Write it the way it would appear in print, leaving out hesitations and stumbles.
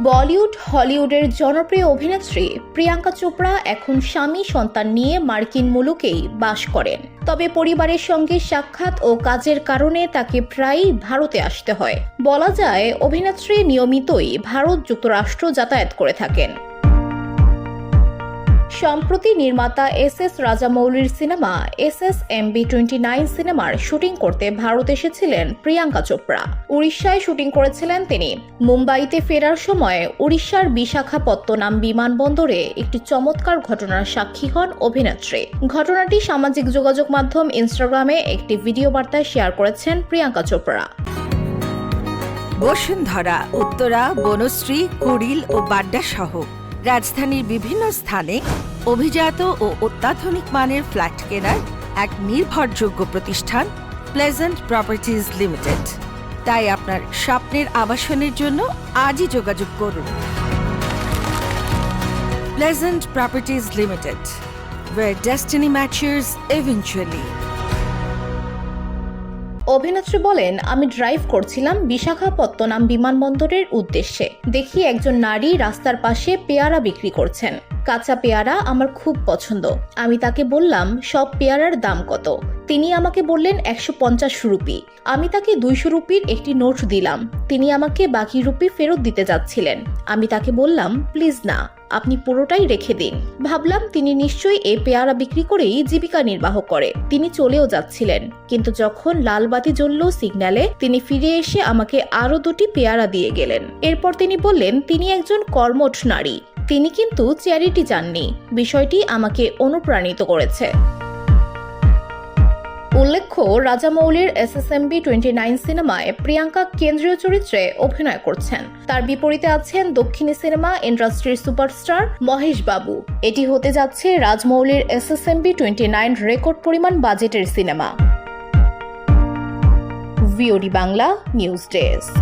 বলিউড হলিউডের জনপ্রিয় অভিনেত্রী প্রিয়াঙ্কা চোপড়া এখন স্বামী সন্তান নিয়ে মার্কিন মুলুকেই বাস করেন। তবে পরিবারের সঙ্গে সাক্ষাৎ ও কাজের কারণে তাকে প্রায়ই ভারতে আসতে হয়। বলা যায় অভিনেত্রী নিয়মিতই ভারত যুক্তরাষ্ট্র যাতায়াত করে থাকেন। সম্প্রতি নির্মাতা এস রাজামৌলির সিনেমা SSMB29 সিনেমার শুটিং করতে ভারত এসেছিলেন প্রিয়াঙ্কা চোপড়া। উড়িষ্যায় শুটিং করেছিলেন তিনি। মুম্বাইতে ফেরার সময় উড়িষ্যার বিশাখাপত্তনম বিমানবন্দরে একটি চমৎকার ঘটনার সাক্ষী হন অভিনেত্রী। ঘটনাটি সামাজিক যোগাযোগ মাধ্যম ইনস্টাগ্রামে একটি ভিডিও বার্তায় শেয়ার করেছেন প্রিয়াঙ্কা চোপড়া। বসুন্ধরা, উত্তরা, বনশ্রী, কুড়িল ও বাড্ডা সহ রাজধানীর বিভিন্ন স্থানে অভিজাত ও অত্যাধুনিক মানের ফ্ল্যাট কেনার এক নির্ভরযোগ্য প্রতিষ্ঠান প্লেজেন্ট প্রপার্টিজ লিমিটেড। তাই আপনার স্বপ্নের আবাসনের জন্য আজই যোগাযোগ করুন। Pleasant properties limited, where destiny matches eventually. অভিনেত্রী বলেন, আমি ড্রাইভ করছিলাম বিশাখাপত্তনম বিমানবন্দরের উদ্দেশ্যে। দেখি একজন নারী রাস্তার পাশে পেয়ারা বিক্রি করছেন। কাঁচা পেয়ারা আমার খুব পছন্দ। আমি তাকে বললাম সব পেয়ারার দাম কত। তিনি আমাকে বললেন 150 রুপি। আমি তাকে 200 রুপির একটি নোট দিলাম। তিনি আমাকে বাকি রুপি ফেরত দিতে যাচ্ছিলেন। আমি তাকে বললাম প্লিজ না, আপনি পুরোটাই রেখে দিন। ভাবলাম তিনি নিশ্চয়ই এই পেয়ারা বিক্রি করেই জীবিকা নির্বাহ করে। তিনি চলেও যাচ্ছিলেন, কিন্তু যখন লাল বাতি জ্বলল সিগন্যালে, তিনি ফিরে এসে আমাকে আরো 2টি পেয়ারা দিয়ে গেলেন। এরপর তিনি বললেন তিনি একজন কর্মঠ নারী। তিনি কিন্তু চ্যারিটি চাননি। বিষয়টি আমাকে অনুপ্রাণিত করেছে। উল্লেখ্য, রাজামৌলির SSMB29 সিনেমায় প্রিয়াঙ্কা কেন্দ্রীয় চরিত্রে অভিনয় করছেন। তার বিপরীতে আছেন দক্ষিণী সিনেমা ইন্ডাস্ট্রির সুপারস্টার মহেশ বাবু। এটি হতে যাচ্ছে রাজমৌলির SSMB29 রেকর্ড পরিমাণ বাজেটের cinema. VOD Bangla news desk.